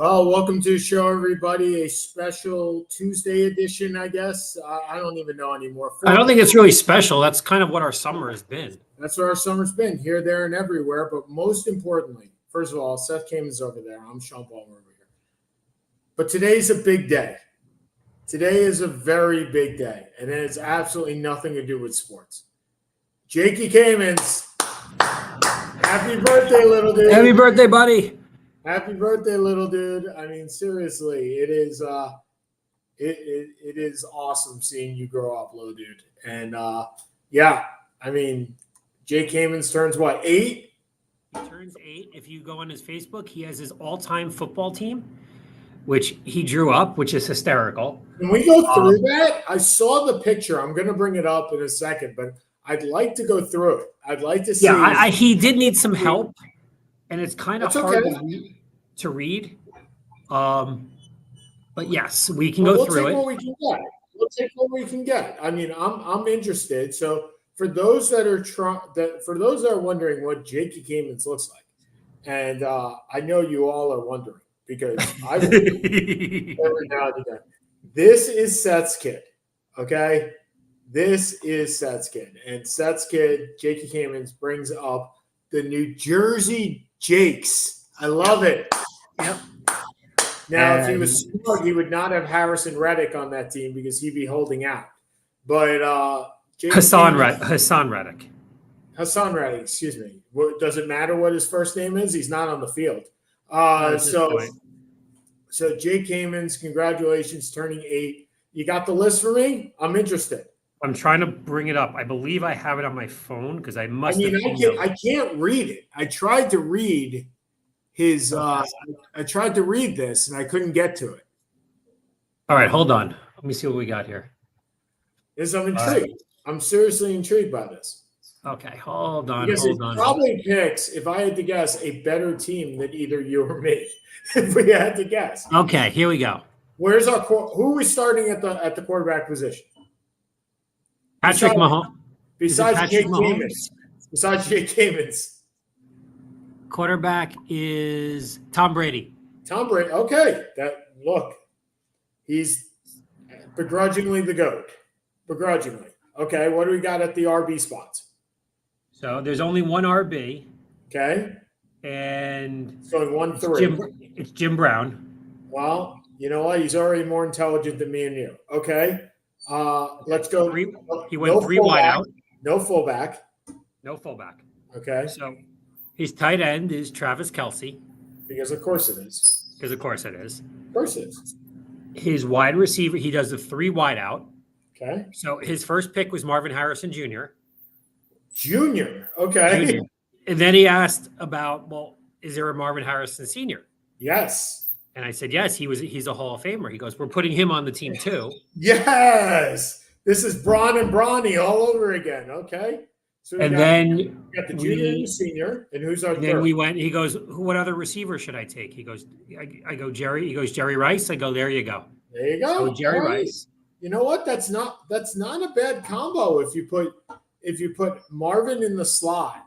Well, welcome to the show, everybody. A special Tuesday edition, I guess. I don't even know anymore. I don't think it's really special. That's kind of what our summer has been. That's what our summer's been, here, there, and everywhere. But most importantly, first of all, Seth Kamen's over there. I'm Sean Palmer over here. But today's a big day. Today is a very big day, and it has absolutely nothing to do with sports. Jakey Kamens, happy birthday, little dude. Happy birthday, buddy. Happy birthday, little dude. I mean, seriously, it is it is awesome seeing you grow up, little dude. And yeah, I mean, Jake Kamens turns what, 8? He turns 8. If you go on his Facebook, he has his all-time football team, which he drew up, which is hysterical. Can we go through that? I saw the picture. I'm going to bring it up in a second, but I'd like to go through it. I'd like to see. Yeah, he did need some help, and it's kind of That's hard okay. to read. But yes, we can go through it. We'll take what we can get. I mean, I'm interested. So for those that are wondering what Jakey Kamens looks like, and I know you all are wondering because I every now and again. This is Seth's kid. Okay, this is Seth's kid, and Seth's kid, Jakey Kamens, brings up the New Jersey Jakes. I love it. Yep. Now, if he was smart, he would not have Harrison Reddick on that team because he'd be holding out. But Hassan Reddick. Hassan Reddick, excuse me. Does it matter what his first name is? He's not on the field. So Jake Kamens, congratulations, turning 8. You got the list for me? I'm interested. I'm trying to bring it up. I believe I have it on my phone because I must. I can't read it. I tried to read his. I tried to read this and I couldn't get to it. All right, hold on. Let me see what we got here. Yes, I'm intrigued. I'm seriously intrigued by this. Okay, hold on. Because it probably picks, if I had to guess, a better team than either you or me. If we had to guess. Okay, here we go. Who are we starting at the quarterback position? Patrick Mahomes. Besides Jake Kamens. Besides Jake Kamens. Quarterback is Tom Brady. Tom Brady. Okay. Look, he's begrudgingly the GOAT. Begrudgingly. Okay, what do we got at the RB spots? So there's only one RB. Okay. And so 1-3. It's Jim Brown. Well, you know what? He's already more intelligent than me and you. Okay. Let's go. He went 3 wide out. No fullback. No fullback. Okay. So his tight end is Travis Kelce. Because of course it is. Because of course it is. Of course it is. His wide receiver, he does the 3 wide out. Okay. So his first pick was Marvin Harrison Jr. Okay. Jr. And then he asked about, well, is there a Marvin Harrison Sr.? Yes. And I said, yes, he's a Hall of Famer. He goes, we're putting him on the team too. Yes. This is Braun and Brawny all over again. Okay. So then we got the junior and the senior. And who's our third? Then we went, he goes, what other receiver should I take? He goes, I go, Jerry. He goes, Jerry Rice. I go, there you go. There you go. So Jerry Rice. You know what? That's not a bad combo if you put Marvin in the slot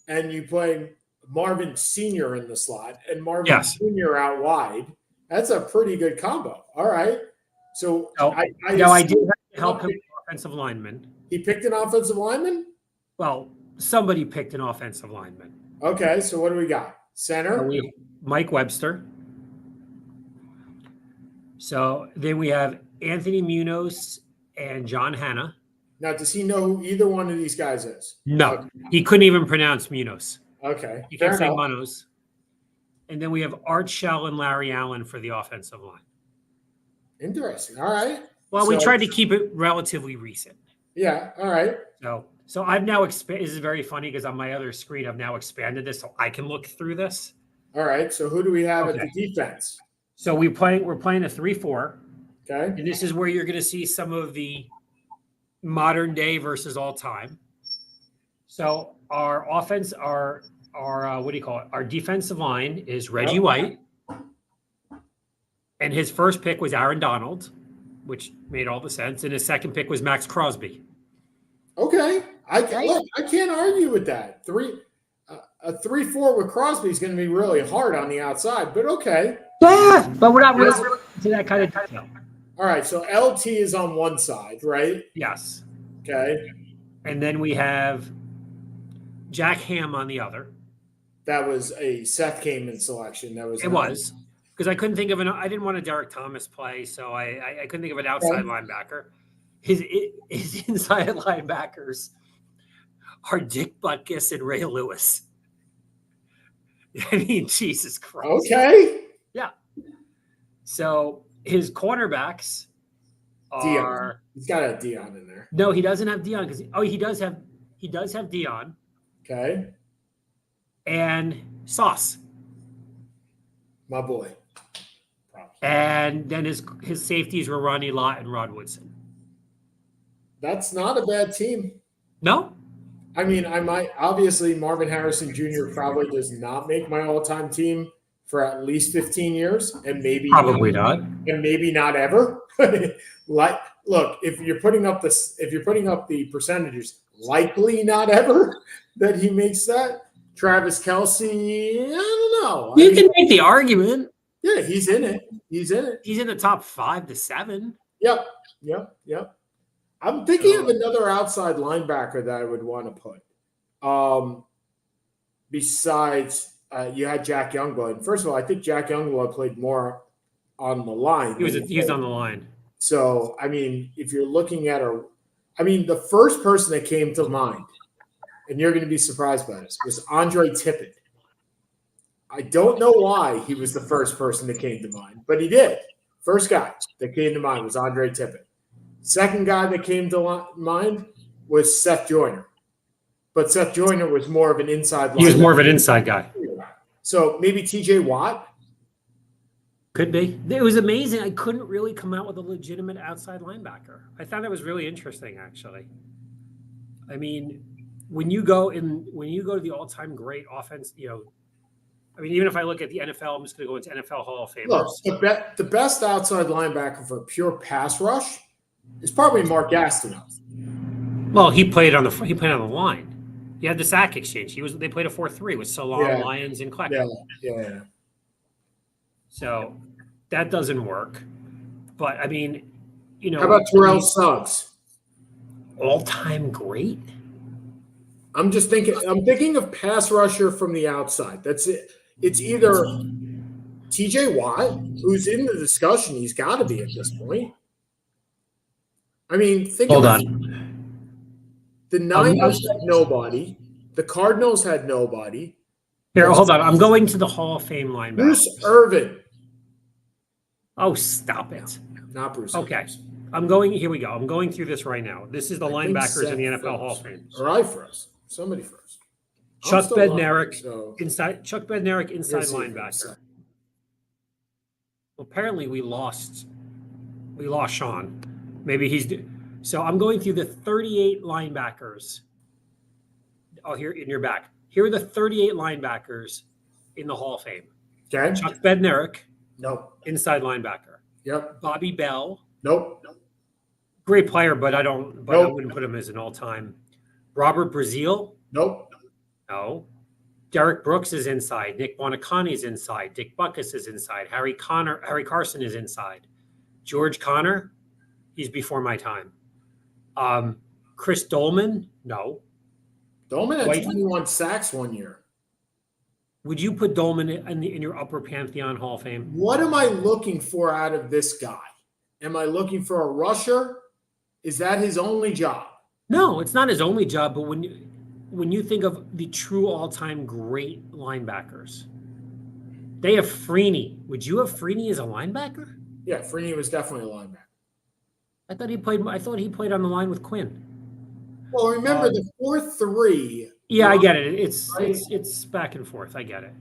and you play Marvin Sr. in the slot and Marvin Jr. out wide. That's a pretty good combo. All right. So I did have to help him with offensive lineman. He picked an offensive lineman? Well, somebody picked an offensive lineman. Okay. So what do we got? Center? Mike Webster. So then we have Anthony Munoz and John Hanna. Now, does he know who either one of these guys is? No. Okay. He couldn't even pronounce Munoz. Okay. He kept saying Munoz. And then we have Art Shell and Larry Allen for the offensive line. Interesting. All right. Well, we tried to keep it relatively recent. Yeah. All right. So I've now expanded. This is very funny because on my other screen, I've now expanded this so I can look through this. All right. So who do we have at the defense? So we're playing a 3-4. Okay. And this is where you're going to see some of the modern day versus all time. So our offense, our our defensive line is Reggie White. And his first pick was Aaron Donald, which made all the sense. And his second pick was Max Crosby. Okay. I can't argue with that. a 3-4 with Crosby is going to be really hard on the outside, but okay. Yeah, but we're not really to that kind of detail. All right, so LT is on one side, right? Yes. Okay. And then we have Jack Ham on the other. That was a Seth Kamen selection. That was It was because I couldn't think of I didn't want a Derek Thomas play, so I couldn't think of an outside linebacker. His inside linebackers are Dick Butkus and Ray Lewis. I mean, Jesus Christ. Okay. Yeah. So his cornerbacks are Dion. He's got a Dion in there. No, he doesn't have Dion because he does have Dion. Okay. And Sauce. My boy. And then his safeties were Ronnie Lott and Rod Woodson. That's not a bad team. No? I mean, obviously Marvin Harrison Jr. probably does not make my all-time team for at least 15 years, and maybe probably not. And maybe not ever. Look, if you're putting up the percentages, likely not ever that he makes that. Travis Kelce, I don't know. You can make the argument. Yeah, he's in it. He's in the top 5 to 7. Yep. I'm thinking of another outside linebacker that I would want to put. Besides, you had Jack Youngblood. First of all, I think Jack Youngblood played more on the line. He was on the line. So, I mean, if you're looking at the first person that came to mind, and you're going to be surprised by this, was Andre Tippett. I don't know why he was the first person that came to mind, but he did. First guy that came to mind was Andre Tippett. Second guy that came to mind was Seth Joyner. But Seth Joyner was more of an inside linebacker. He was more of an inside guy. So maybe TJ Watt? Could be. It was amazing. I couldn't really come out with a legitimate outside linebacker. I thought that was really interesting, actually. I mean, when you go to the all-time great offense, even if I look at the NFL, I'm just going to go into NFL Hall of Famers. Look, the best outside linebacker for pure pass rush is probably Mark Gastineau. Well, he played on the line. He had the sack exchange. They played a 4-3 with Salam, Lyons, and Kleck. Yeah. So that doesn't work. But I mean, how about Terrell Suggs? All-time great. I'm thinking of pass rusher from the outside. That's it. It's either TJ Watt, who's in the discussion. He's got to be at this point. I mean, Hold on. The Niners had nobody. The Cardinals had nobody. Here, hold on. I'm going to the Hall of Fame linebacker. Bruce Irvin. Oh, stop it. Not Bruce. Okay. Here we go. I'm going through this right now. This is the linebackers in the NFL Hall of Fame. All right, first. Somebody first. Chuck Bednarik, inside linebacker. Well, apparently we lost Sean. Maybe so I'm going through the 38 linebackers. Oh, here in your back. Here are the 38 linebackers in the Hall of Fame. Okay. Chuck Bednarik. Nope. Inside linebacker. Yep. Bobby Bell. Nope. Great player, but I wouldn't put him as an all-time. Robert Brazil. Nope. No. Derek Brooks is inside. Nick Buoniconti is inside. Dick Butkus is inside. Harry Carson is inside. George Connor, he's before my time. Chris Dolman, no. Dolman had 21 sacks one year. Would you put Dolman in your upper pantheon Hall of Fame? What am I looking for out of this guy? Am I looking for a rusher? Is that his only job? No, it's not his only job, but when you think of the true all-time great linebackers, they have Freeney. Would you have Freeney as a linebacker? Yeah, Freeney was definitely a linebacker. I thought he played on the line with Quinn. Well, remember the 4-3. Yeah, I get it. It's back and forth. I get it.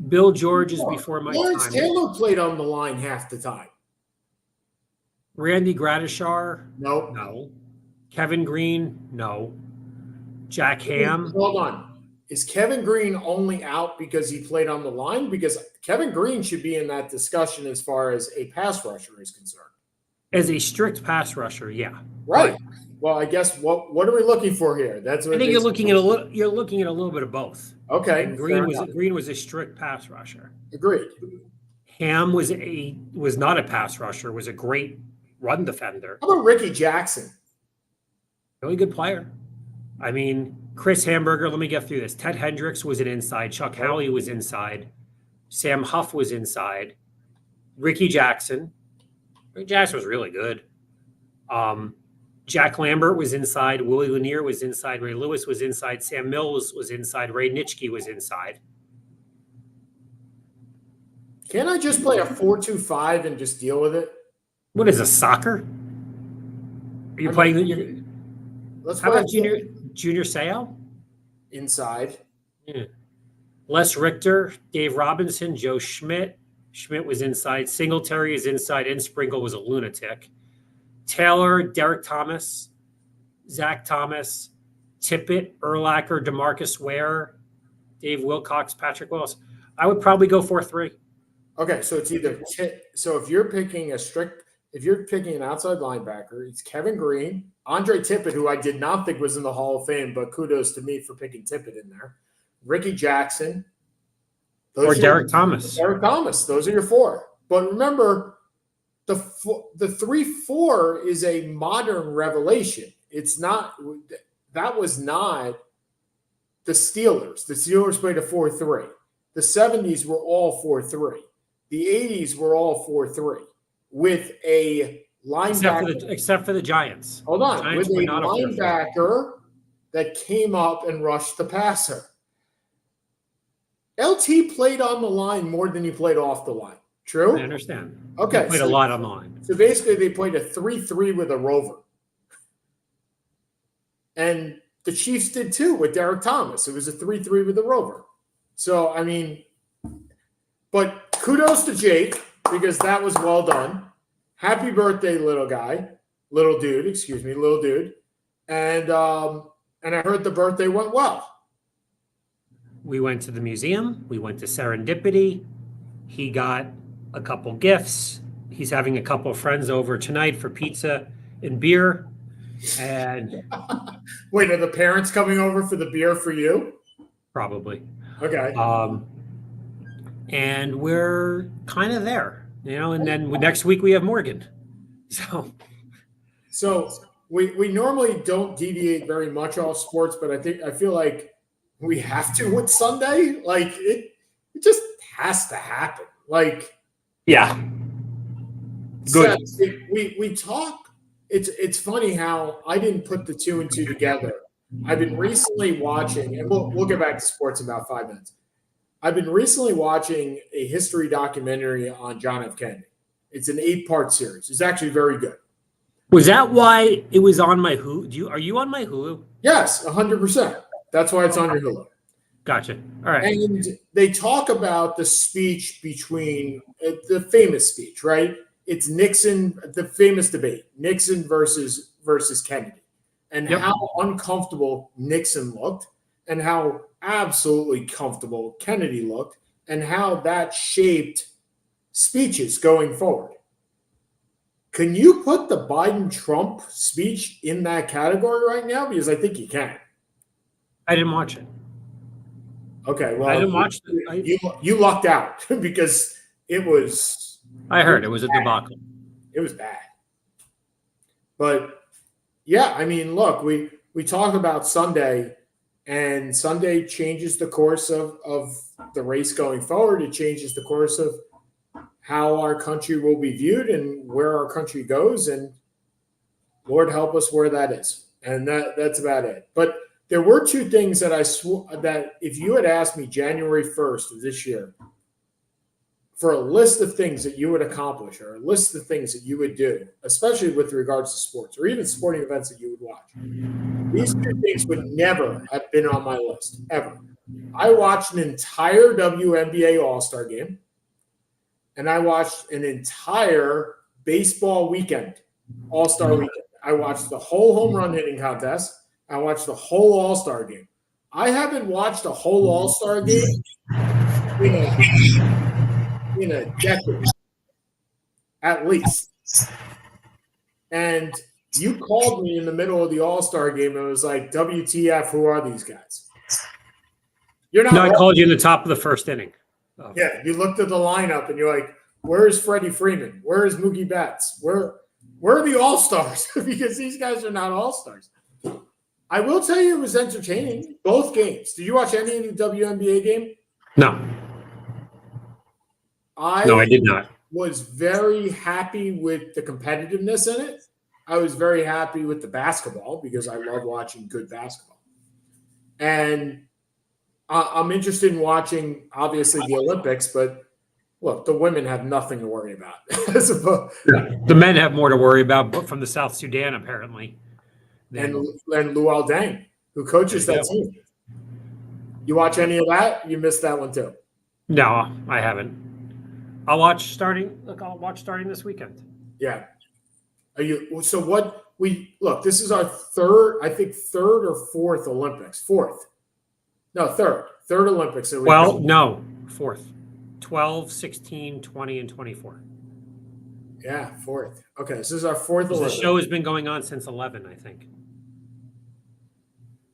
Bill George is before my Lawrence time. Taylor played on the line half the time. Randy Gradishar? Nope. No. Kevin Green? No. Jack Ham? Hold on. Is Kevin Green only out because he played on the line? Because Kevin Green should be in that discussion as far as a pass rusher is concerned. As a strict pass rusher, yeah. Right. But Well, I guess what are we looking for here? That's what I think it you're is. looking at a little. You're looking at a little bit of both. Okay. And Fair enough. Green was a strict pass rusher. Agreed. Ham was not a pass rusher. Was a great run defender. How about Ricky Jackson? Really good player. I mean, Chris Hamburger. Let me get through this. Ted Hendricks was an inside. Chuck Howley was inside. Sam Huff was inside. Ricky Jackson. Ricky Jackson was really good. Jack Lambert was inside. Willie Lanier was inside. Ray Lewis was inside. Sam Mills was inside. Ray Nitschke was inside. Can't I just play a 4-2-5 and just deal with it? What is a soccer? Are you playing? Let's How play about Junior Seau? inside. Yeah. Les Richter, Dave Robinson, Joe Schmidt. Schmidt was inside. Singletary is inside. And Sprinkle was a lunatic. Taylor, Derek Thomas, Zach Thomas, Tippett, Urlacher, DeMarcus Ware, Dave Wilcox, Patrick Willis. I would probably go 4-3. Okay, so it's either so if you're picking an outside linebacker, it's Kevin Green, Andre Tippett, who I did not think was in the Hall of Fame, but kudos to me for picking Tippett in there. Ricky Jackson, Or Derek Thomas. Derek Thomas. Those are your four. But remember, the 3-4 is a modern revelation. It's not that was not the Steelers. The Steelers played a 4-3. The 70s were all 4-3. The 80s were all 4-3 with a linebacker. Except for the Giants. Hold on. Giants With a not linebacker that came up and rushed the passer. LT played on the line more than he played off the line. True? I understand. Okay. They played a lot on the line. So basically they played a 3-3 with a rover. And the Chiefs did too with Derek Thomas. It was a 3-3 with a rover. So, I mean, but kudos to Jake because that was well done. Happy birthday, little dude. And I heard the birthday went well. We went to the museum. We went to Serendipity. He got a couple gifts. He's having a couple of friends over tonight for pizza and beer. And wait, are the parents coming over for the beer for you? Probably. Okay. And we're kind of there, and then next week we have Morgan. So we normally don't deviate very much off sports, but I feel like we have to with Sunday. Like it just has to happen. Like, yeah. Good. Seth, we talk. It's funny how I didn't put the two and two together. I've been recently watching, and we'll get back to sports in about 5 minutes. I've been recently watching a history documentary on John F. Kennedy. It's an 8-part series. It's actually very good. Was that why it was on my Hulu? Are you on my Hulu? Yes, 100%. That's why it's on your Hulu. Gotcha. All right. And they talk about the speech between the famous speech, right? It's Nixon, the famous debate, Nixon versus Kennedy, and how uncomfortable Nixon looked and how absolutely comfortable Kennedy looked and how that shaped speeches going forward. Can you put the Biden-Trump speech in that category right now? Because I think you can. I didn't watch it. Okay, well, I didn't watch it. You lucked out because it was. I heard it was a debacle. It was bad. But yeah, I mean, look, we talk about Sunday, and Sunday changes the course of the race going forward. It changes the course of how our country will be viewed and where our country goes. And Lord help us where that is. And that's about it. But there were two things that that if you had asked me January 1st of this year for a list of things that you would accomplish or a list of things that you would do, especially with regards to sports or even sporting events that you would watch, these two things would never have been on my list, ever. I watched an entire WNBA All-Star game, and I watched an entire baseball weekend, All-Star weekend. I watched the whole home run hitting contest. I watched the whole All-Star game. I haven't watched a whole All-Star game in a decade, at least. And you called me in the middle of the All-Star game and it was like, WTF, who are these guys? You're not. No, I called you in the top of the first inning. Oh. Yeah, you looked at the lineup and you're like, where's Freddie Freeman? Where is Mookie Betts? Where are the All-Stars? Because these guys are not All-Stars. I will tell you it was entertaining, both games. Did you watch any of the WNBA game? No. No, I did not. Was very happy with the competitiveness in it. I was very happy with the basketball because I love watching good basketball. And I'm interested in watching, obviously, the Olympics, but look, the women have nothing to worry about. The men have more to worry about, but from the South Sudan, apparently. And Luol Deng, who coaches that team. You watch any of that? You missed that one too. No, I haven't. I'll watch starting this weekend. Yeah. Are you? So what? This is our third or fourth Olympics. Third Olympics. No, fourth. 12, 16, 20, and 24. Yeah, fourth. Okay, this is our fourth Olympics. The show has been going on since 11, I think.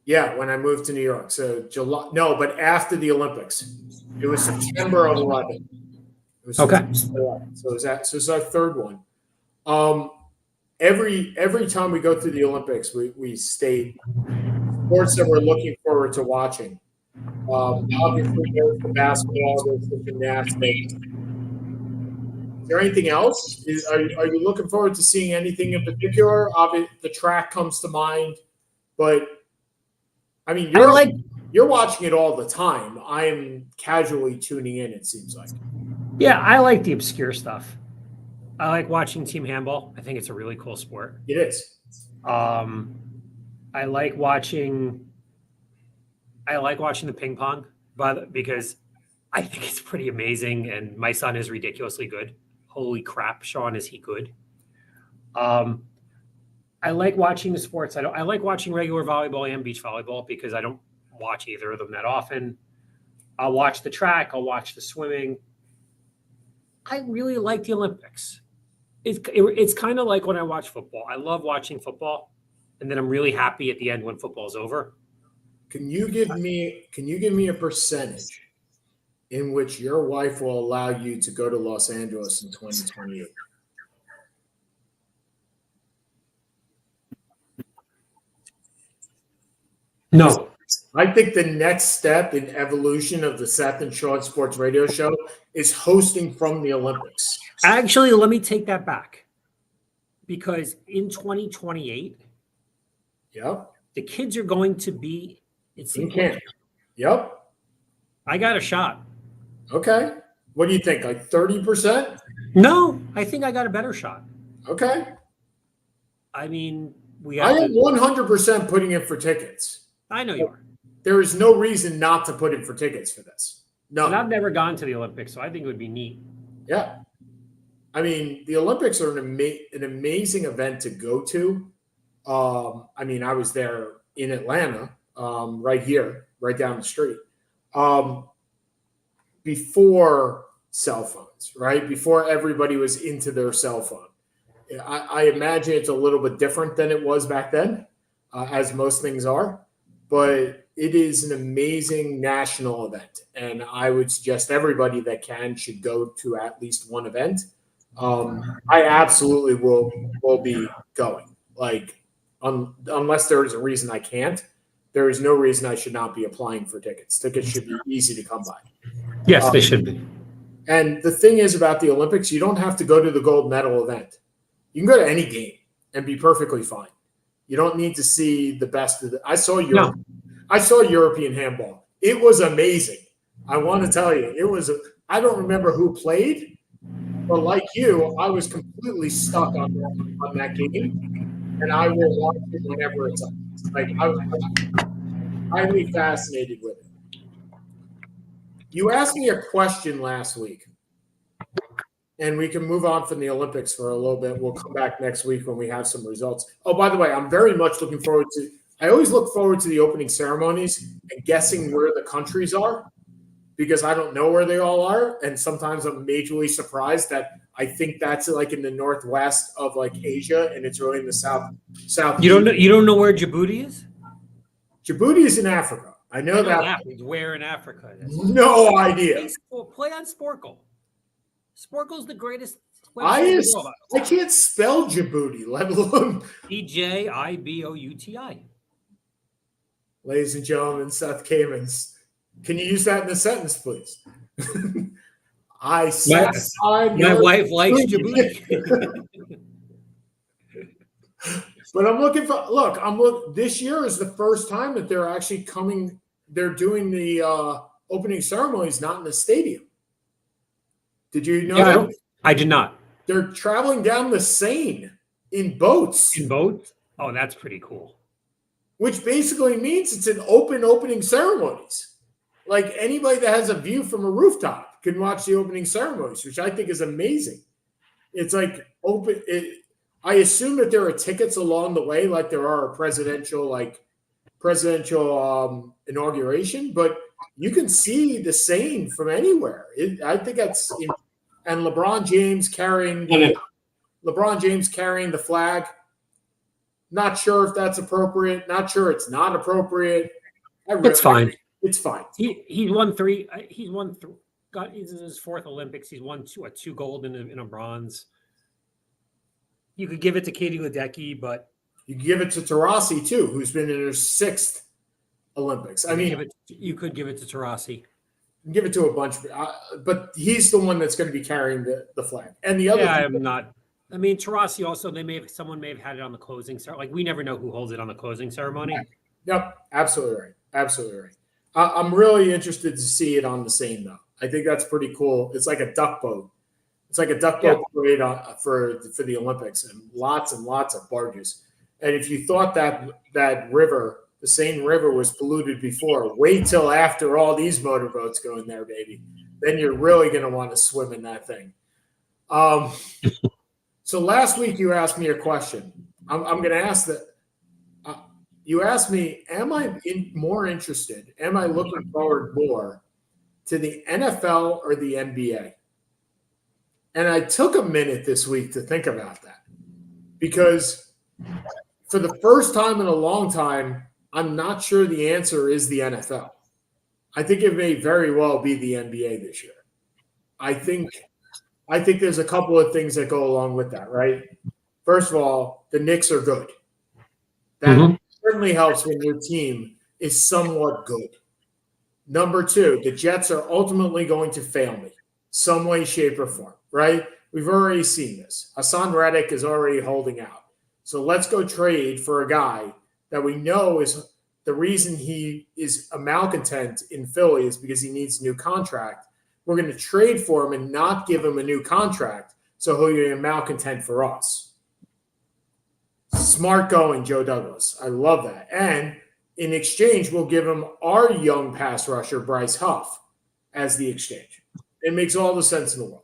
Yeah, when I moved to New York. So July. No, but after the Olympics. It was September of 11. Okay. So this is our third one. Every time we go through the Olympics, we state sports that we're looking forward to watching. Obviously, there's the basketball, there's the gymnastics. Is there anything else? Are you looking forward to seeing anything in particular? Obviously, the track comes to mind, but I mean, you're watching it all the time. I am casually tuning in. It seems like. Yeah, I like the obscure stuff. I like watching team handball. I think it's a really cool sport. It is. I like watching the ping pong, because I think it's pretty amazing, and my son is ridiculously good. Holy crap, Sean, is he good? I like watching the sports. I like watching regular volleyball and beach volleyball because I don't watch either of them that often. I'll watch the track. I'll watch the swimming. I really like the Olympics. It's kind of like when I watch football. I love watching football, and then I'm really happy at the end when football's over. Can you give me a percentage in which your wife will allow you to go to Los Angeles in 2028? No. I think the next step in evolution of the Seth and Sean Sports Radio Show is hosting from the Olympics. Actually, let me take that back. Because in 2028, the kids are going to be in camp. Yep. I got a shot. Okay. What do you think? Like 30%? No, I think I got a better shot. Okay. I mean, I am 100% putting in for tickets. I know you are. There is no reason not to put in for tickets for this. No. And I've never gone to the Olympics, so I think it would be neat. Yeah. I mean, the Olympics are an amazing event to go to. I mean, I was there in Atlanta, right here, right down the street, before cell phones, right? Before everybody was into their cell phone. I imagine it's a little bit different than it was back then, as most things are. But it is an amazing national event, and I would suggest everybody that can should go to at least one event. I absolutely will be going. Like, unless there is a reason I can't, there is no reason I should not be applying for tickets. Tickets should be easy to come by. Yes, they should be. And the thing is about the Olympics, you don't have to go to the gold medal event. You can go to any game and be perfectly fine. You don't need to see the best of it. I saw European handball. It was amazing. I want to tell you, I don't remember who played, but like you, I was completely stuck on that game, and I will watch it whenever it's on. Like, I was highly fascinated with it. You asked me a question last week, and we can move on from the Olympics for a little bit. We'll come back next week when we have some results. Oh, by the way, I'm very much looking forward to – I always look forward to the opening ceremonies and guessing where the countries are because I don't know where they all are, and sometimes I'm majorly surprised that I think that's like in the northwest of like Asia, and it's really in the south. You don't know where Djibouti is? Djibouti is in Africa. I know that. Where in Africa? No idea. Play on Sporkle. Sporkle's the greatest. I can't spell Djibouti, let alone EJIBOUTI. Ladies and gentlemen, Seth Kamens. Can you use that in a sentence, please? My wife likes Djibouti. But I'm looking for this year is the first time that they're actually coming. They're doing the opening ceremonies not in the stadium. Did you know that? I did not. They're traveling down the Seine in boats. In boats? Oh, that's pretty cool. Which basically means it's an opening ceremonies. Like anybody that has a view from a rooftop can watch the opening ceremonies, which I think is amazing. It's like open. I assume that there are tickets along the way, like there are a presidential inauguration, but you can see the Seine from anywhere. I think that's. And LeBron James carrying the flag. Not sure if that's appropriate. Not sure it's not appropriate. It's fine. It's fine. He won three. He's won. He's in his fourth Olympics. He's won two gold and a bronze. You could give it to Katie Ledecky, but you could give it to Taurasi too, who's been in her sixth Olympics. You could give it to Taurasi. Give it to a bunch, but he's the one that's going to be carrying the flag. And the other, I'm not. I mean, Taurasi also. Someone may have had it on the closing ceremony. Like we never know who holds it on the closing ceremony. Yep, absolutely right. Absolutely right. I'm really interested to see it on the Seine though. I think that's pretty cool. It's like a duck boat. It's like a duck boat parade for the Olympics, and lots of barges. And if you thought that river, the Seine River, was polluted before, wait till after all these motorboats go in there, baby. Then you're really going to want to swim in that thing. So last week you asked me a question. I'm going to ask that. You asked me, am I more interested? Am I looking forward more to the NFL or the NBA? And I took a minute this week to think about that, because for the first time in a long time, I'm not sure the answer is the NFL. I think it may very well be the NBA this year. I think there's a couple of things that go along with that, right? First of all, the Knicks are good. That certainly helps when your team is somewhat good. Number two, the Jets are ultimately going to fail me some way, shape, or form, right? We've already seen this. Hassan Reddick is already holding out. So let's go trade for a guy that we know is the reason he is a malcontent in Philly is because he needs a new contract. We're going to trade for him and not give him a new contract, so he'll be a malcontent for us. Smart going, Joe Douglas. I love that. And in exchange, we'll give him our young pass rusher, Bryce Huff, as the exchange. It makes all the sense in the world.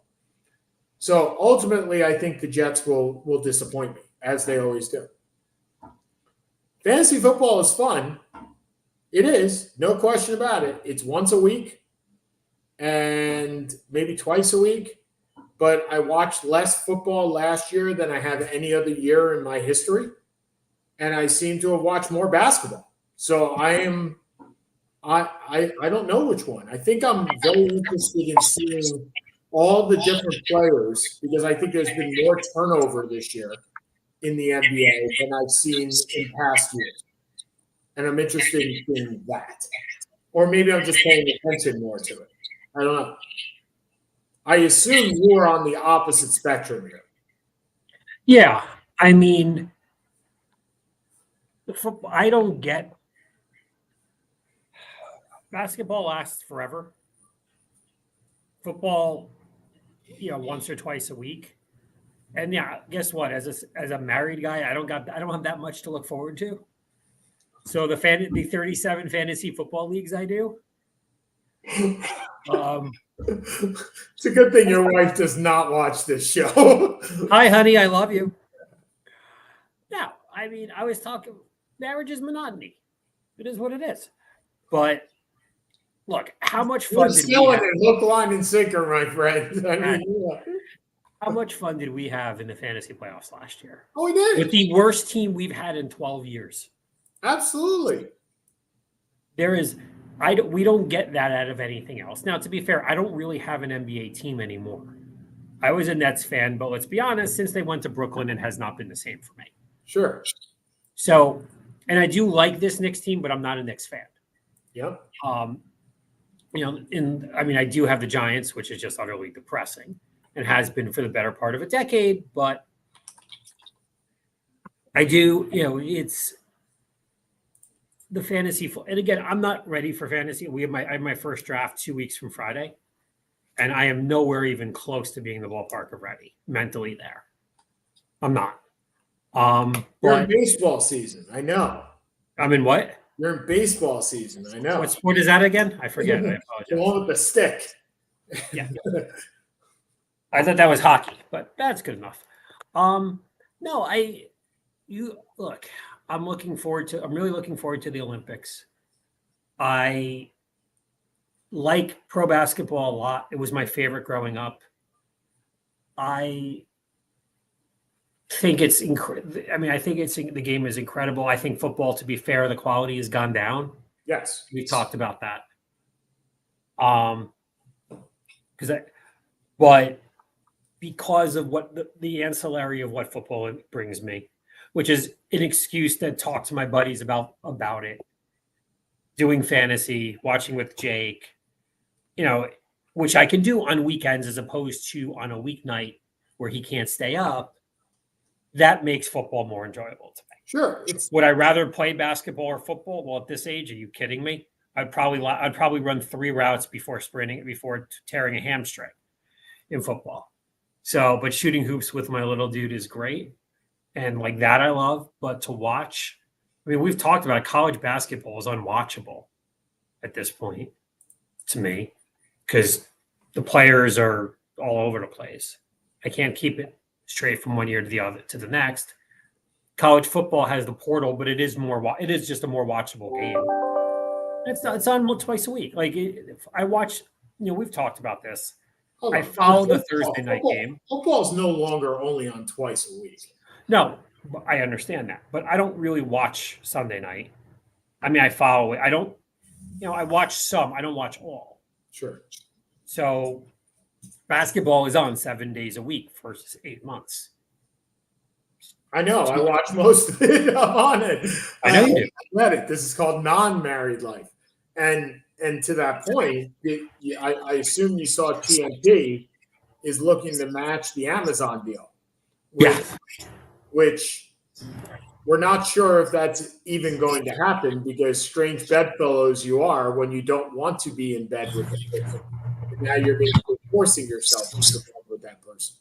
So ultimately, I think the Jets will disappoint me, as they always do. Fantasy football is fun. It is, no question about it. It's once a week and maybe twice a week. But I watched less football last year than I have any other year in my history. And I seem to have watched more basketball. So I don't know which one. I think I'm very interested in seeing all the different players, because I think there's been more turnover this year in the NBA than I've seen in past years. And I'm interested in that. Or maybe I'm just paying attention more to it. I don't know. I assume you are on the opposite spectrum here. Yeah. I mean, I don't get basketball lasts forever. Football, once or twice a week. And yeah, guess what? As a married guy, I don't have that much to look forward to. So the 37 fantasy football leagues I do. It's a good thing your wife does not watch this show. Hi, honey, I love you. No, I mean, I was talking. Marriage is monotony. It is what it is. But look, how much fun did we have? Hook, line, and sinker, my friend. I mean, How much fun did we have in the fantasy playoffs last year? Oh, we did. With the worst team we've had in 12 years. Absolutely. We don't get that out of anything else. Now, to be fair, I don't really have an NBA team anymore. I was a Nets fan, but let's be honest, since they went to Brooklyn, it has not been the same for me. Sure. So, and I do like this Knicks team, but I'm not a Knicks fan. Yep. I do have the Giants, which is just utterly depressing and has been for the better part of a decade, but I do, it's the fantasy. And again, I'm not ready for fantasy. I have my first draft 2 weeks from Friday, and I am nowhere even close to being the ballpark of ready mentally there. I'm not. You're in baseball season. I know. I'm in what? You're in baseball season. I know. What sport is that again? I forget. I apologize. The one with the stick. Yeah. I thought that was hockey, but that's good enough. No, look, I'm really looking forward to the Olympics. I like pro basketball a lot. It was my favorite growing up. I think the game is incredible. I think football, to be fair, the quality has gone down. Yes. We talked about that. Because of what the ancillary of what football brings me, which is an excuse to talk to my buddies about it, doing fantasy, watching with Jake, which I can do on weekends as opposed to on a weeknight where he can't stay up. That makes football more enjoyable to me. Sure. Would I rather play basketball or football? Well, at this age, are you kidding me? I'd probably run 3 routes before tearing a hamstring in football. So, but shooting hoops with my little dude is great. And like that, I love. But to watch, we've talked about it, college basketball is unwatchable at this point to me because the players are all over the place. I can't keep it straight from one year to the other to the next. College football has the portal, but it is just a more watchable game. It's on twice a week. Like I watch, we've talked about this. I follow the Thursday night game. Football is no longer only on twice a week. No, I understand that, but I don't really watch Sunday night. I follow it. I don't, I watch some. I don't watch all. Sure. So basketball is on 7 days a week for 8 months. I know. I watch most of it. I'm on it. I know you do. Read it. This is called non-married life. And to that point, I assume you saw TNT is looking to match the Amazon deal. Which we're not sure if that's even going to happen because strange bedfellows you are when you don't want to be in bed with a person. Now you're basically forcing yourself into bed with that person.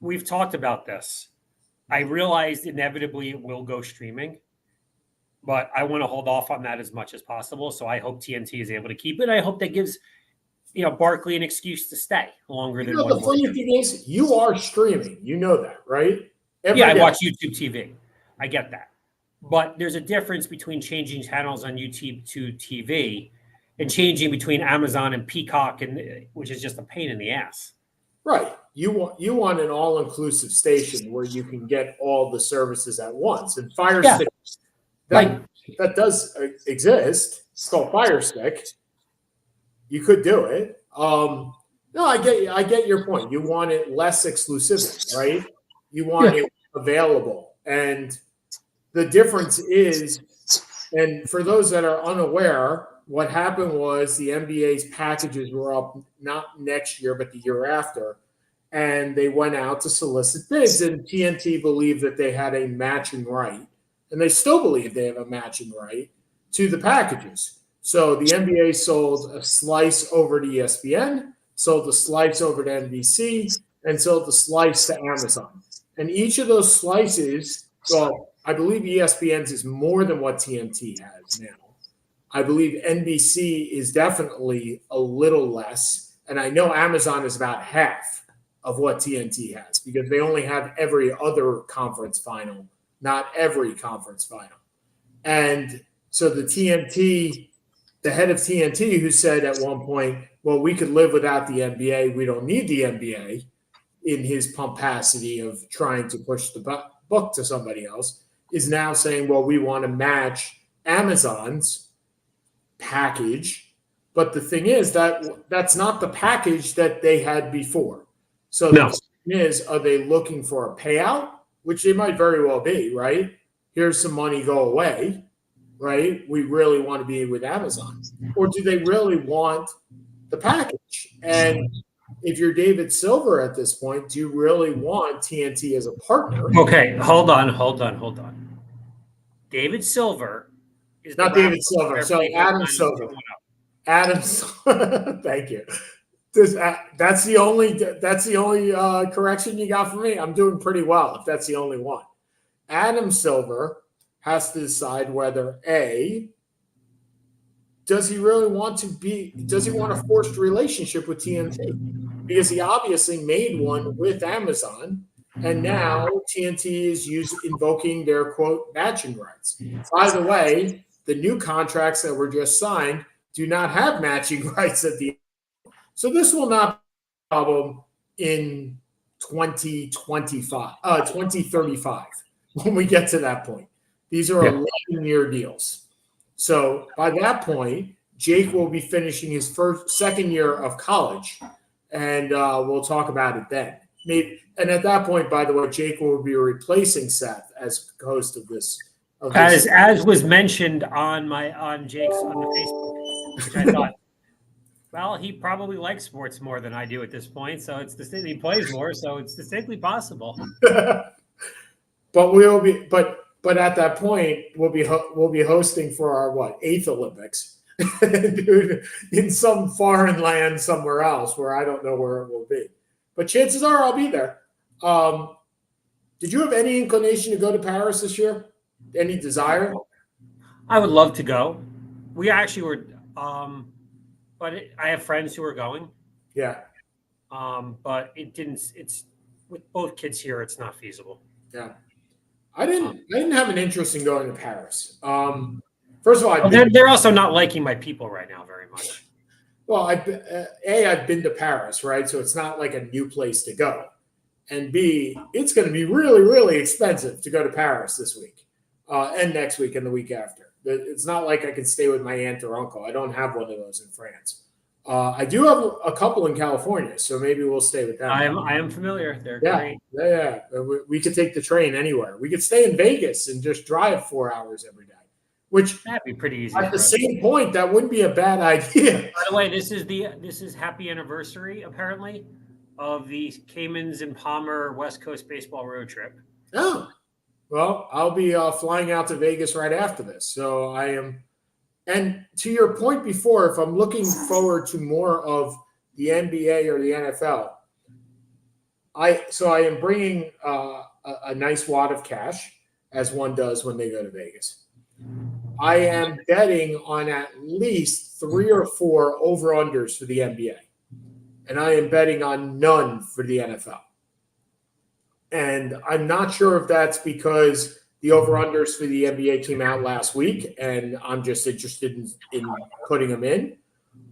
We've talked about this. I realized inevitably it will go streaming, but I want to hold off on that as much as possible. So I hope TNT is able to keep it. I hope that gives, Barkley an excuse to stay longer than 1 the funny thing is, you are streaming. You know that, right? I watch YouTube TV. I get that. But there's a difference between changing channels on YouTube to TV and changing between Amazon and Peacock, which is just a pain in the ass. Right. You want an all-inclusive station where you can get all the services at once. And Fire Stick, that does exist. It's called Fire Stick. You could do it. No, I get your point. You want it less exclusivity, right? You want it available. And the difference is, and for those that are unaware, what happened was the NBA's packages were up not next year, but the year after. And they went out to solicit bids, and TNT believed that they had a matching right. And they still believe they have a matching right to the packages. So the NBA sold a slice over to ESPN, sold a slice over to NBC, and sold the slice to Amazon. And each of those slices, well, I believe ESPN's is more than what TNT has now. I believe NBC is definitely a little less. And I know Amazon is about half of what TNT has because they only have every other conference final, not every conference final. And so the TNT the head of TNT, who said at one point, well, we could live without the NBA. We don't need the NBA, in his pomposity of trying to push the book to somebody else, is now saying, well, we want to match Amazon's package. But the thing is that that's not the package that they had before. So the question is, are they looking for a payout? Which they might very well be, right? Here's some money, go away, right? We really want to be with Amazon. Or do they really want the package? And if you're David Silver at this point, do you really want TNT as a partner? Okay, hold on. David Silver is not David Silver. So Adam Silver. Adam, thank you. That's the only correction you got for me. I'm doing pretty well if that's the only one. Adam Silver has to decide whether does he really want a forced relationship with TNT? Because he obviously made one with Amazon, and now TNT is invoking their quote matching rights. By the way, the new contracts that were just signed do not have matching rights at the end. So this will not be a problem in 2035 when we get to that point. These are 11-year deals. So by that point, Jake will be finishing his second year of college, and we'll talk about it then. And at that point, by the way, Jake will be replacing Seth as host of this. As was mentioned on Jake's on the Facebook, which I thought, well, he probably likes sports more than I do at this point, so he plays more, so it's distinctly possible. But at that point, we'll be hosting for our 8th Olympics, dude, in some foreign land somewhere else where I don't know where it will be. But chances are I'll be there. Did you have any inclination to go to Paris this year? Any desire? I would love to go. We actually were, but I have friends who are going. Yeah. But it's with both kids here, it's not feasible. Yeah. I didn't have an interest in going to Paris. First of all, they're also not liking my people right now very much. Well, I've been to Paris, right? So it's not like a new place to go. And B, it's going to be really, really expensive to go to Paris this week and next week and the week after. It's not like I can stay with my aunt or uncle. I don't have one of those in France. I do have a couple in California, so maybe we'll stay with them. I am familiar. They're great. Yeah. We could take the train anywhere. We could stay in Vegas and just drive 4 hours every day. Which that'd be pretty easy. At the same point, that wouldn't be a bad idea. By the way, this is happy anniversary apparently of the Caymans and Palmer West Coast baseball road trip. Oh, well, I'll be flying out to Vegas right after this. So I am. And to your point before, if I'm looking forward to more of the NBA or the NFL, I am bringing a nice wad of cash, as one does when they go to Vegas. I am betting on at least 3 or 4 over-unders for the NBA. And I am betting on none for the NFL. And I'm not sure if that's because the over-unders for the NBA came out last week and I'm just interested in putting them in,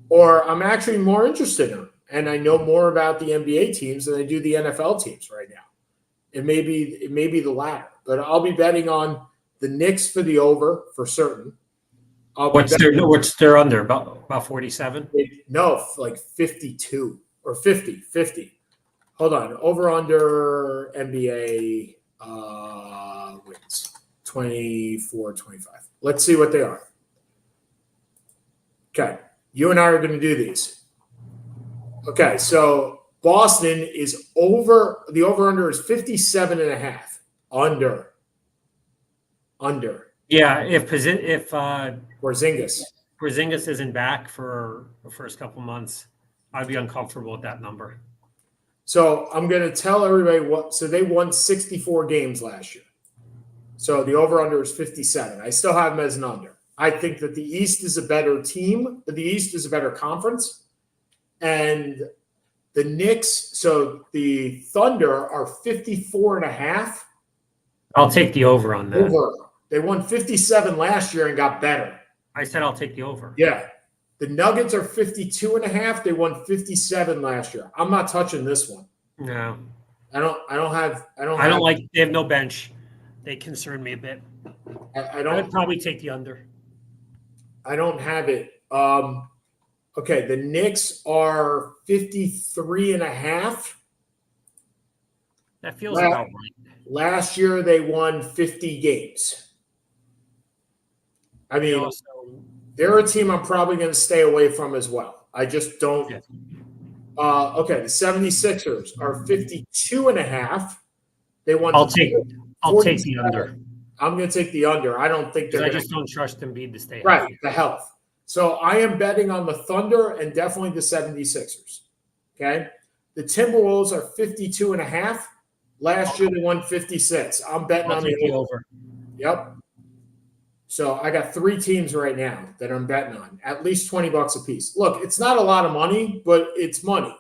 or I'm actually more interested in them. And I know more about the NBA teams than I do the NFL teams right now. It may be the latter, but I'll be betting on the Knicks for the over for certain. What's their under? About 47? No, like 52 or 50. Hold on. Over under NBA wins 24-25. Let's see what they are. Okay. You and I are going to do these. Okay. So Boston is over. The over under is 57.5. Under. Yeah. If Porzingis isn't back for the first couple months, I'd be uncomfortable with that number. So I'm going to tell everybody so they won 64 games last year. So the over-under is 57. I still have them as an under. I think that the East is a better team. The East is a better conference. And the Knicks, so the Thunder are 54.5. I'll take the over on that. Over. They won 57 last year and got better. I said I'll take the over. Yeah. The Nuggets are 52.5. They won 57 last year. I'm not touching this one. No. I don't like they have no bench. They concern me a bit. I would probably take the under. I don't have it. Okay, the Knicks are 53.5. That feels about right. Last year they won 50 games. I mean, they're a team I'm probably going to stay away from as well. I just don't. Yeah. Okay, the 76ers are 52.5. They won. I'll take the under. I'm going to take the under. I don't think I just don't trust Embiid to stay healthy. Right, the health. So I am betting on the Thunder and definitely the 76ers. Okay. The Timberwolves are 52.5. Last year they won 56. I'm betting on the over. Yep. So I got 3 teams right now that I'm betting on, at least $20 a piece. Look, it's not a lot of money, but it's money.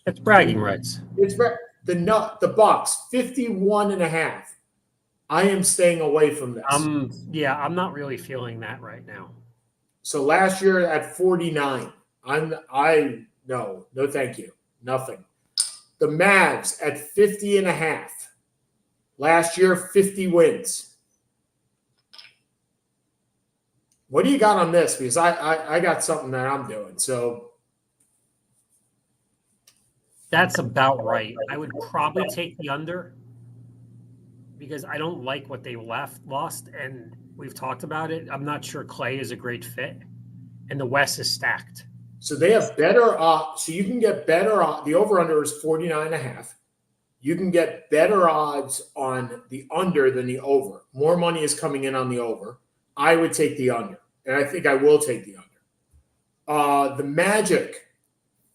It's bragging rights. It's the Bucks 51.5. I am staying away from this. I'm not really feeling that right now. So last year at 49, no, thank you. Nothing. The Mavs at 50.5. Last year, 50 wins. What do you got on this? Because I got something that I'm doing. So that's about right. I would probably take the under because I don't like what they lost, and we've talked about it. I'm not sure Clay is a great fit, and the West is stacked. So they have better. So you can get better. The over/under is 49.5. You can get better odds on the under than the over. More money is coming in on the over. I would take the under, and I think I will take the under. The Magic,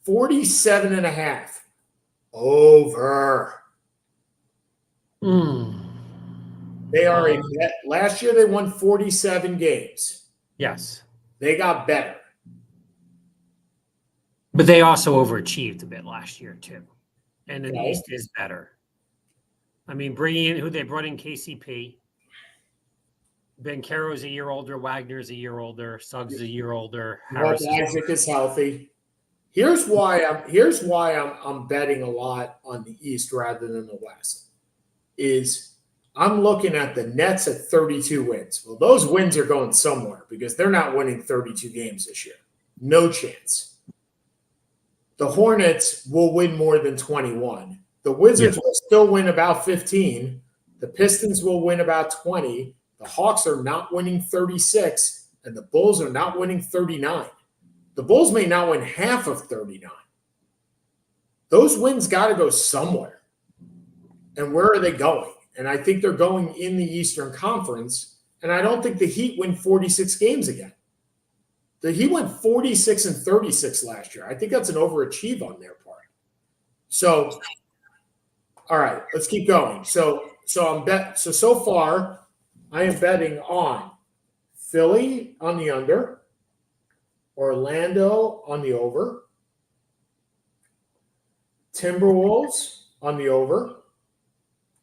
47.5. Over. They are last year they won 47 games. Yes. They got better. But they also overachieved a bit last year too. And the East is better. I mean, bringing in who they brought in KCP. Banchero's a year older. Wagner's a year older. Suggs is a year older. Harris Isaac is healthy. Here's why I'm betting a lot on the East rather than the West. Is I'm looking at the Nets at 32 wins. Well, those wins are going somewhere because they're not winning 32 games this year. No chance. The Hornets will win more than 21. The Wizards will still win about 15. The Pistons will win about 20. The Hawks are not winning 36, and the Bulls are not winning 39. The Bulls may not win half of 39. Those wins got to go somewhere. And where are they going? And I think they're going in the Eastern Conference, and I don't think the Heat win 46 games again. The Heat went 46 and 36 last year. I think that's an overachieve on their part. So, all right, let's keep going. So far, I am betting on Philly on the under, Orlando on the over, Timberwolves on the over,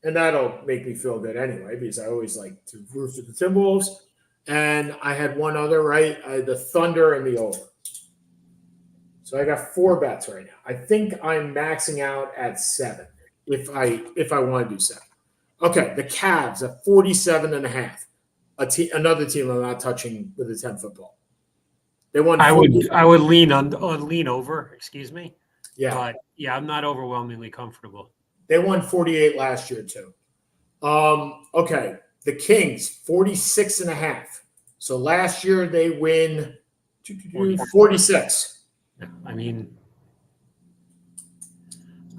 and that'll make me feel good anyway because I always like to root for the Timberwolves. And I had one other, right? The Thunder and the over. So I got 4 bets right now. I think I'm maxing out at 7 if I want to do 7. Okay, the Cavs at 47.5. Another team I'm not touching with a 10 football. They won. I would lean over. Excuse me. Yeah, but yeah, I'm not overwhelmingly comfortable. They won 48 last year too. Okay, the Kings 46.5. So last year they win 46. I mean,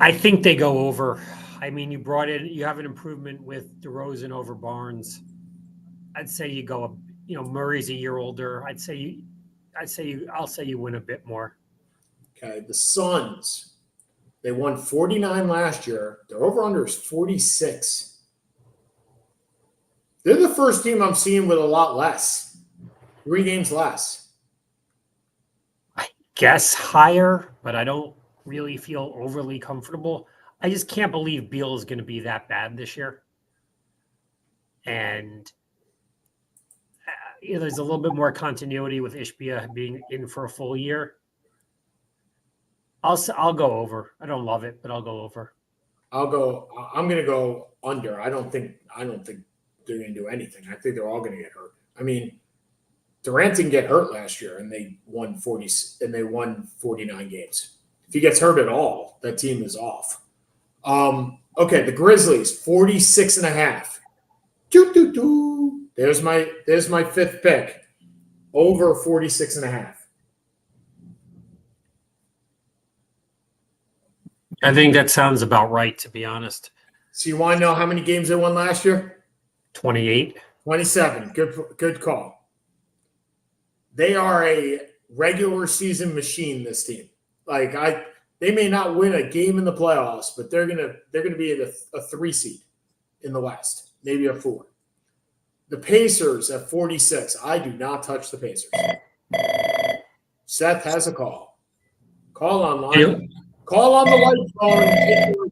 I think they go over. I mean, you have an improvement with DeRozan over Barnes. I'd say you go, Murray's a year older. I'll say you win a bit more. Okay, the Suns, they won 49 last year. Their over-under is 46. They're the first team I'm seeing with a lot less. 3 games less. I guess higher, but I don't really feel overly comfortable. I just can't believe Beal is going to be that bad this year. And there's a little bit more continuity with Ishbia being in for a full year. I'll go over. I don't love it, but I'll go over. I'm going to go under. I don't think they're going to do anything. I think they're all going to get hurt. I mean, Durant didn't get hurt last year, and they won 49 games. If he gets hurt at all, that team is off. Okay, the Grizzlies, 46.5. There's my fifth pick. Over 46.5. I think that sounds about right, to be honest. So you want to know how many games they won last year? 28. 27. Good call. They are a regular season machine, this team. They may not win a game in the playoffs, but they're gonna be at a 3 seed in the West, maybe a 4. The Pacers at 46. I do not touch the Pacers. Seth has a call. Call online. Yep. Call on the white phone.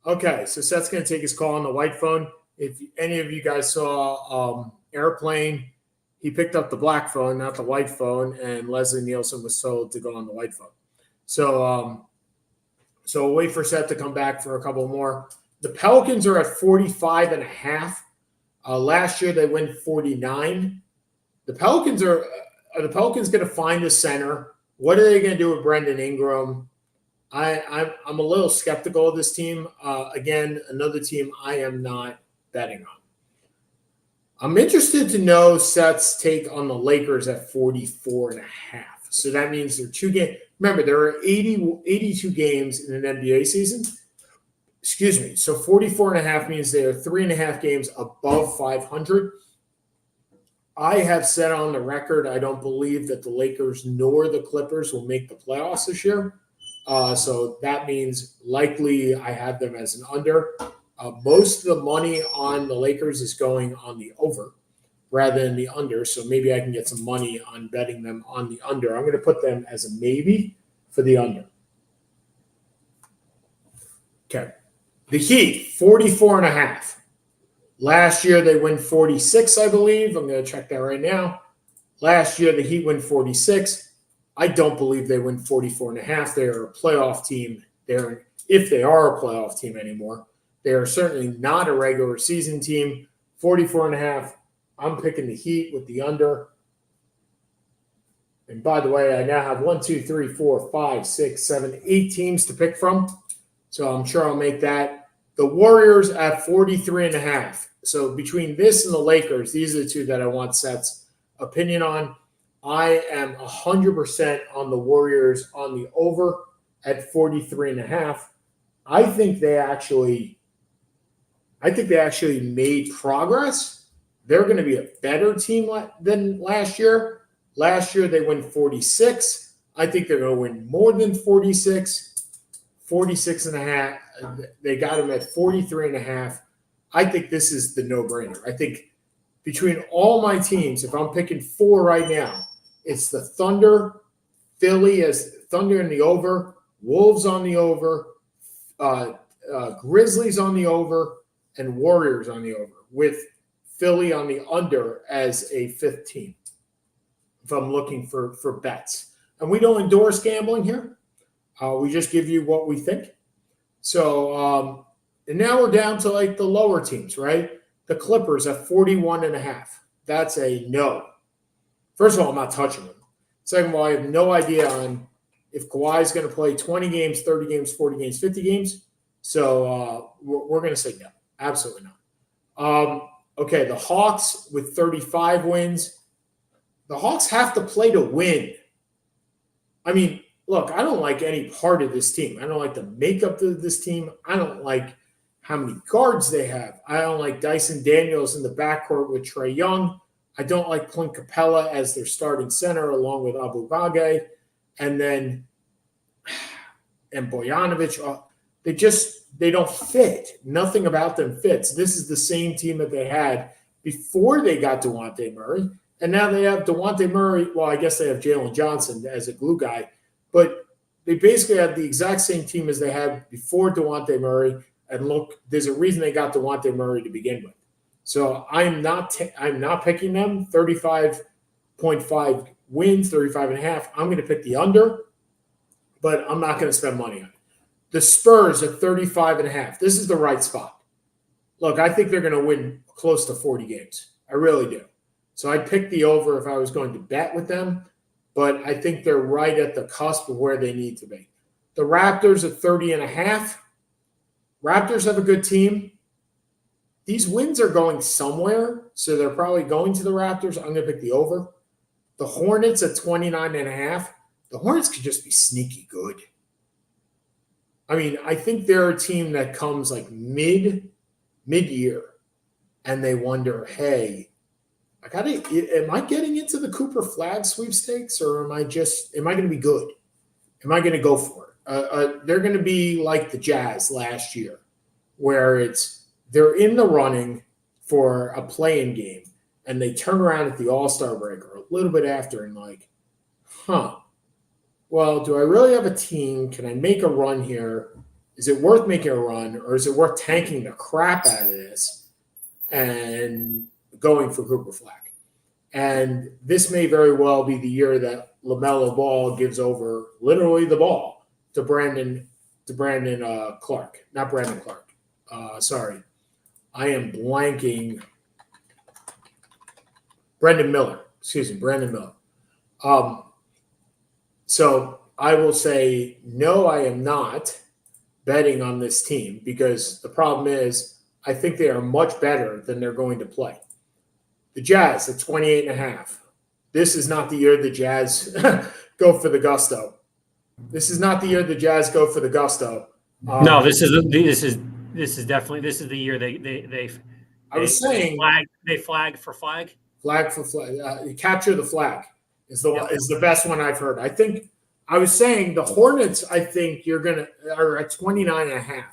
Okay, so Seth's going to take his call on the white phone. If any of you guys saw Airplane, he picked up the black phone, not the white phone, and Leslie Nielsen was told to go on the white phone. So we'll wait for Seth to come back for a couple more. The Pelicans are at 45.5. Last year they went 49. The Pelicans are the Pelicans going to find a center? What are they going to do with Brendan Ingram? I'm a little skeptical of this team. Again, another team I am not betting on. I'm interested to know Seth's take on the Lakers at 44.5. So that means they're 2 games. Remember, there are 82 games in an NBA season. Excuse me. So 44.5 means they are 3.5 games above 500. I have said on the record I don't believe that the Lakers nor the Clippers will make the playoffs this year. So that means likely I have them as an under. Most of the money on the Lakers is going on the over rather than the under. So maybe I can get some money on betting them on the under. I'm going to put them as a maybe for the under. Okay. The Heat, 44.5. Last year they win 46, I believe. I'm going to check that right now. Last year the Heat win 46. I don't believe they win 44.5. They are a playoff team. If they are a playoff team anymore. They are certainly not a regular season team. 44.5. I'm picking the Heat with the under. And by the way, I now have 1, 2, 3, 4, 5, 6, 7, 8 teams to pick from. So I'm sure I'll make that. The Warriors at 43.5. So between this and the Lakers, these are the two that I want Seth's opinion on. I am 100% on the Warriors on the over at 43.5. I think they actually made progress. They're going to be a better team than last year. Last year they win 46. I think they're going to win more than 46. 46.5. They got them at 43.5. I think this is the no-brainer. I think between all my teams, if I'm picking 4 right now, it's the Thunder, Philly as Thunder in the over, Wolves on the over, Grizzlies on the over, and Warriors on the over, with Philly on the under as a 5th team, if I'm looking for bets. And we don't endorse gambling here. We just give you what we think. So, and now we're down to like the lower teams, right? The Clippers at 41.5. That's a no. First of all, I'm not touching them. Second of all, I have no idea on if Kawhi is going to play 20 games, 30 games, 40 games, 50 games. So we're going to say no. Absolutely not. Okay, the Hawks with 35 wins. The Hawks have to play to win. I mean, look, I don't like any part of this team. I don't like the makeup of this team. I don't like how many guards they have. I don't like Dyson Daniels in the backcourt with Trae Young. I don't like Clint Capella as their starting center along with Abu Bagay. And Bojanovic. They don't fit. Nothing about them fits. This is the same team that they had before they got DeJounte Murray. And now they have DeJounte Murray. Well, I guess they have Jalen Johnson as a glue guy. But they basically have the exact same team as they had before DeJounte Murray. And look, there's a reason they got DeJounte Murray to begin with. So I'm not picking them. 35.5 wins, 35.5. I'm going to pick the under, but I'm not going to spend money on it. The Spurs at 35.5. This is the right spot. Look, I think they're going to win close to 40 games. I really do. So I'd pick the over if I was going to bet with them, but I think they're right at the cusp of where they need to be. The Raptors at 30.5. Raptors have a good team. These wins are going somewhere, so they're probably going to the Raptors. I'm going to pick the over. The Hornets at 29.5. The Hornets could just be sneaky good. I mean, I think they're a team that comes like mid-year, and they wonder, hey, am I getting into the Cooper Flag sweepstakes, or am I going to be good? Am I going to go for it? They're going to be like the Jazz last year, where they're in the running for a play-in game, and they turn around at the All-Star break or a little bit after and like, well, do I really have a team? Can I make a run here? Is it worth making a run, or is it worth tanking the crap out of this and going for Cooper Flag? And this may very well be the year that LaMelo Ball gives over literally the ball to Brandon Clark. Not Brandon Clark. Sorry. I am blanking. Brandon Miller. Excuse me, Brandon Miller. So I will say, no, I am not betting on this team, because the problem is I think they are much better than they're going to play. The Jazz at 28.5. This is not the year the Jazz go for the gusto. This is not the year the Jazz go for the gusto. No, this is definitely the year they flag for flag. Flag for flag. Capture the flag is the best one I've heard. I was saying the Hornets, I think are at 29.5.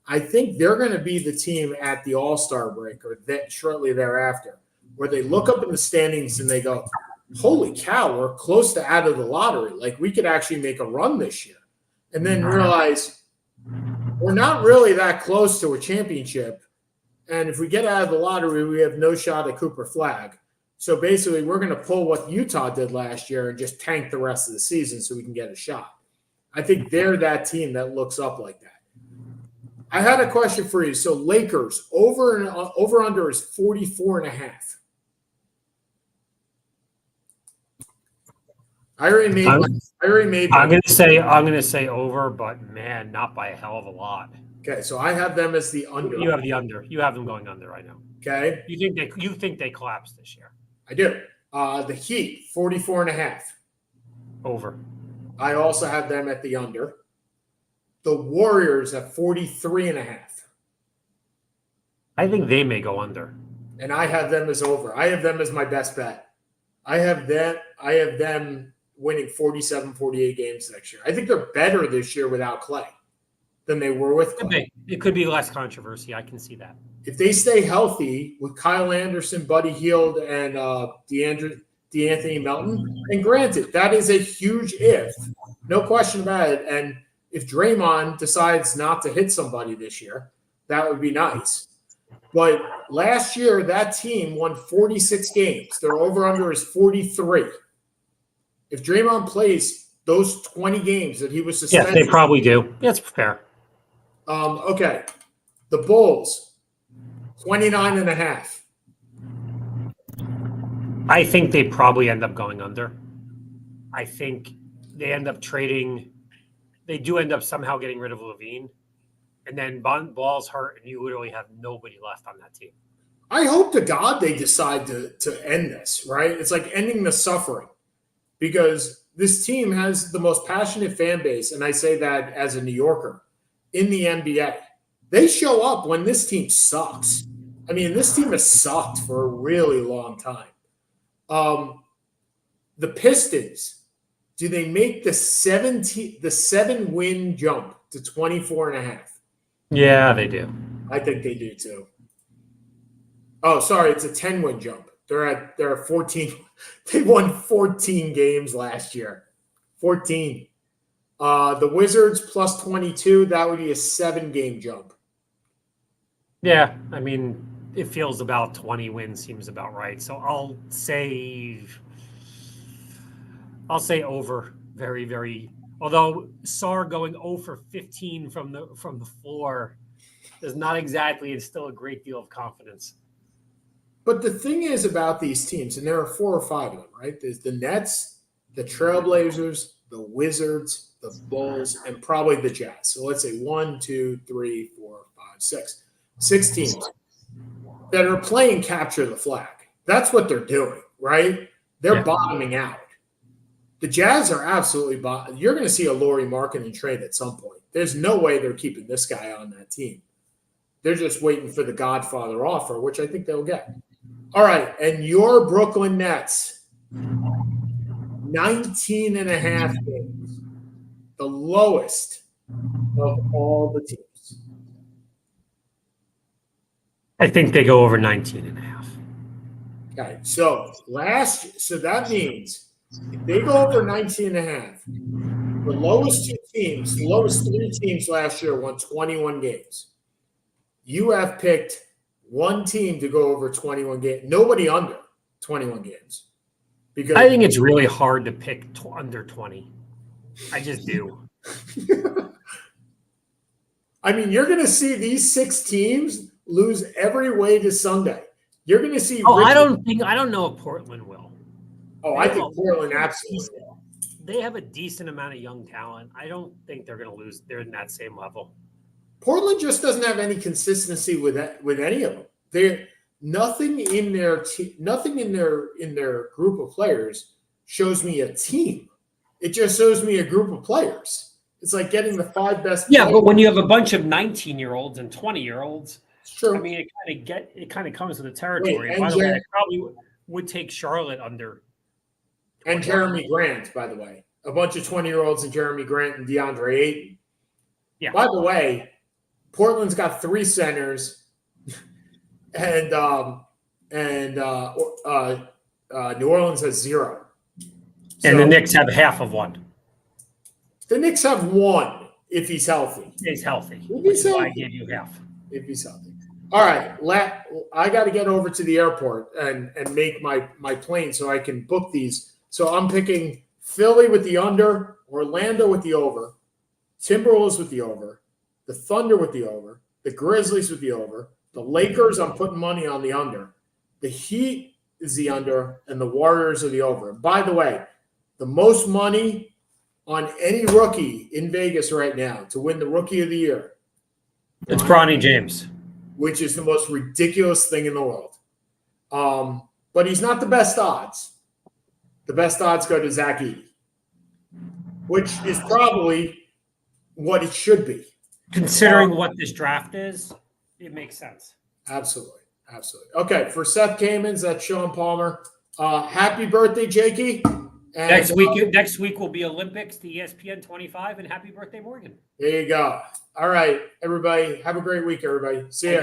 I think they're going to be the team at the All-Star break or shortly thereafter, where they look up in the standings and they go, holy cow, we're close to out of the lottery. Like, we could actually make a run this year. And then realize we're not really that close to a championship. And if we get out of the lottery, we have no shot at Cooper Flag. So basically, we're going to pull what Utah did last year and just tank the rest of the season so we can get a shot. I think they're that team that looks up like that. I had a question for you. So Lakers, over under is 44.5. I already made. I'm gonna say over, but man, not by a hell of a lot. Okay, so I have them as the under. You have the under. You have them going under. I know. Okay. You think they collapse this year? I do. The Heat, 44.5. Over. I also have them at the under. The Warriors at 43.5. I think they may go under. And I have them as over. I have them as my best bet. I have them winning 47, 48 games next year. I think they're better this year without Clay than they were with Clay. It could be less controversy. I can see that. If they stay healthy with Kyle Anderson, Buddy Hield, and DeAnthony Melton, and granted, that is a huge if. No question about it. And if Draymond decides not to hit somebody this year, that would be nice. But last year, that team won 46 games. Their over-under is 43. If Draymond plays those 20 games that he was suspended. Yeah, they probably do. That's fair. Okay. The Bulls, 29.5. I think they probably end up going under. I think they end up trading. They do end up somehow getting rid of Levine. And then Ball's hurt, and you literally have nobody left on that team. I hope to God they decide to end this, right? It's like ending the suffering, because this team has the most passionate fan base, and I say that as a New Yorker, in the NBA. They show up when this team sucks. I mean, this team has sucked for a really long time. The Pistons, do they make the 7-win jump to 24.5? Yeah, they do. I think they do too. Oh, sorry, it's a 10-win jump. They're at 14. They won 14 games last year. 14. The Wizards plus 22, that would be a 7-game jump. Yeah, I mean, it feels about 20 wins seems about right. So I'll say over. Very, very. Although Sar going 0 for 15 from the floor does not exactly instill a great deal of confidence. But the thing is about these teams, and there are 4 or 5 of them, right? There's the Nets, the Trailblazers, the Wizards, the Bulls, and probably the Jazz. So let's say 1, 2, 3, 4, 5, 6. 6 teams that are playing capture the flag. That's what they're doing, right? They're bottoming out. The Jazz are absolutely bottom. You're going to see a Lauri Markkanen trade at some point. There's no way they're keeping this guy on that team. They're just waiting for the Godfather offer, which I think they'll get. All right, and your Brooklyn Nets, 19.5 games, the lowest of all the teams. I think they go over 19.5. Okay, so that means if they go over 19.5, the lowest 3 teams last year won 21 games. You have picked one team to go over 21 games. Nobody under 21 games. Because I think it's really hard to pick under 20. I just do. I mean, you're going to see these 6 teams lose every way to Sunday. You're going to see. I don't know if Portland will. Oh, I think Portland absolutely will. They have a decent amount of young talent. I don't think they're going to lose. They're in that same level. Portland just doesn't have any consistency with any of them. They're nothing in their group of players shows me a team. It just shows me a group of players. It's like getting the 5 best. Yeah, but when you have a bunch of 19-year-olds and 20-year-olds, true. I mean, it kind of comes with the territory. By the way, I probably would take Charlotte under. And Jeremy Grant, by the way, a bunch of 20-year-olds and Jeremy Grant and DeAndre Ayton. Yeah. By the way, Portland's got 3 centers, and New Orleans has 0. And the Knicks have half of one. The Knicks have 1 if he's healthy. He's healthy. Which is why I gave you half. If he's healthy. All right, I got to get over to the airport and make my plane so I can book these. So I'm picking Philly with the under, Orlando with the over, Timberwolves with the over, the Thunder with the over, the Grizzlies with the over, the Lakers, I'm putting money on the under. The Heat is the under, and the Warriors are the over. And by the way, the most money on any rookie in Vegas right now to win the Rookie of the Year. It's Bronny James. Which is the most ridiculous thing in the world. But he's not the best odds. The best odds go to Zach Edey, which is probably what it should be. Considering what this draft is, it makes sense. Absolutely. Okay, for Seth Kamens, that's Sean Palmer. Happy birthday, Jakey. And, next week will be Olympics, the ESPN 25, and happy birthday, Morgan. There you go. All right, everybody. Have a great week, everybody. See ya.